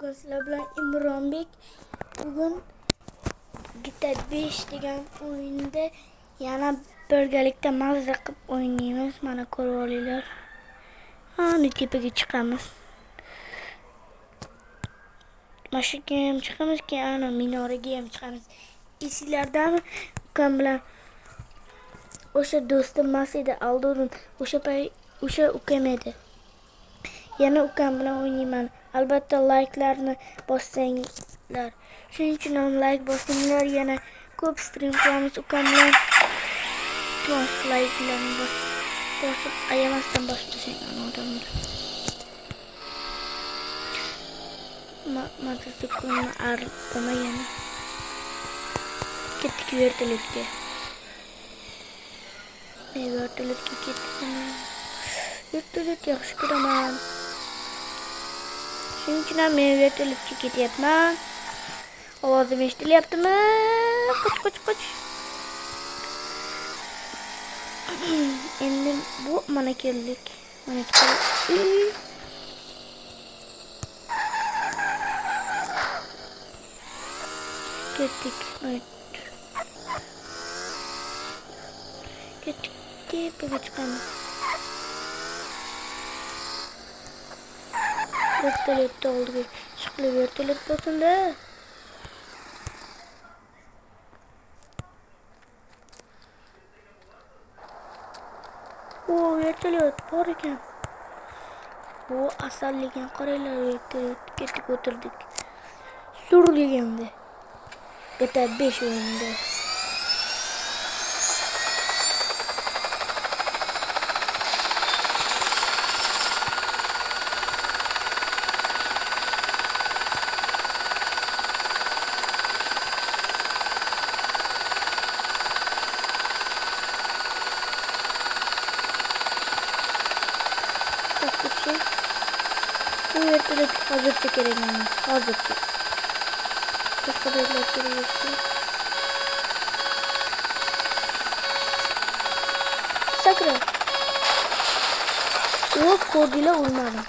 Bugun sizlar bilan Imronbek. Bugun GTA 5 degan o'yinda yana birgalikda mazza qilib o'ynaymiz. Mana ko'rib olinglar. Ana tepaga chiqamiz. Mashinaga ham chiqamiz, keyin ana minoraga ham chiqamiz. Esinglardami? Ukam bilan o'sha do'stim mas edi, Aldodin. O'sha ukam edi. Yana ukam bilan o'ynayman. Albatta like'larni bossanglar. Shuning uchun ham like bosinglar. Yana ko'p stream qilamiz ukam bilan. Like'larni bosib ayamasdan boshlasang odamlar. Mototsiklni artama yana. Ketdik vertolyotga. Vertolyotga ketdim. Vertolyot yaxshi ko'raman. Shuning uchun ham men vertolyotga ketyapman. Ovozim eshitilyaptimi? Qoch. Endi bu mana keldik. Ketdik. Tepaga chiqamiz. Vertolyotda oldiga chiqli vertolyot bo'lsin-da. O vertolyot bor ekan. Bu asalligan qaranglar, vertolyot ketdik o'tirdik. Surliganda. GTA 5 o'yinida. Bu vertolyot hozircha kerak emas. Hozircha. Boshqa yerlar kerak. Sakra. O kodila olmadı.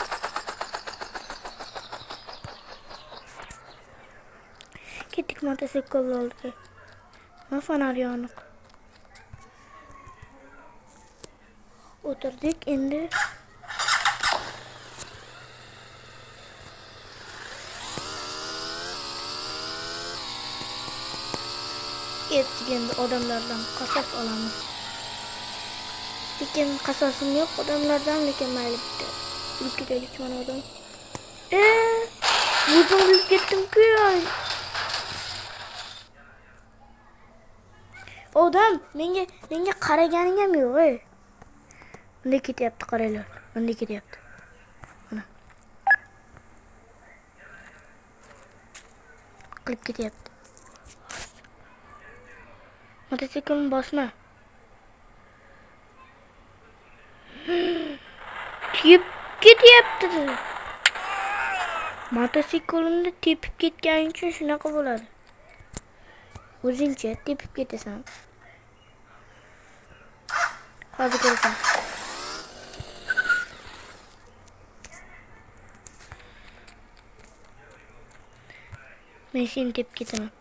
Ketdik motosikl oldu. Ma fanar yanık. Oturduk endi. Ketdik endi odamlardan qasos olamiz. Lekin qasosim yo'q odamlardan, lekin mayli bitta. Urib ketaylik mana odam. O'zim urib ketdim-ku. Odam menga qaraganing ham yo'q, ey. Bunday ketyapti, qaranglar. Bunday ketyapti. Mana. Qilib ketyapti. Mototsiklni bosma. Tepib ketyapti. Mototsiklni tepib ketganing uchun shunaqa bo'ladi. O'zingcha tepib ketasan. Hozir ko'rasan. Men seni tepib ketaman.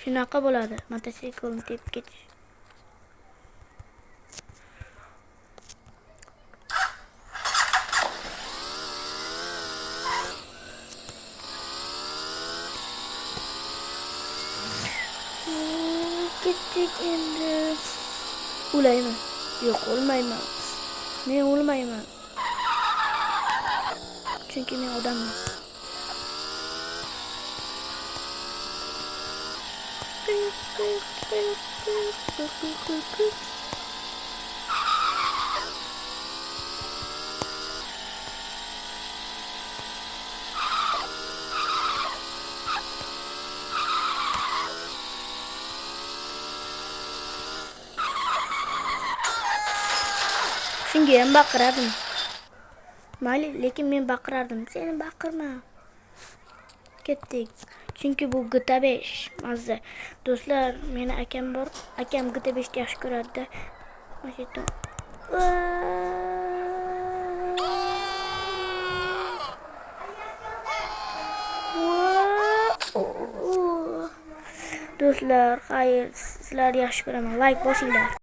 Shunaqa bo'ladi mototsiklni tepib ketish. Ketdik endi. O'layman. Yo'q, o'lmayman. Men o'lmayman. Chunki men odamman. Shunga ham baqirardim. Mayli, lekin men baqirardim. Seni baqirma. Ketdik. Chunki bu GTA 5 mazza. Do'stlar, meni akam bor. Akam GTA 5 ni yaxshi ko'radi-da. Mashina. Do'stlar, xayr, sizlarni yaxshi ko'raman. Like bosinglar.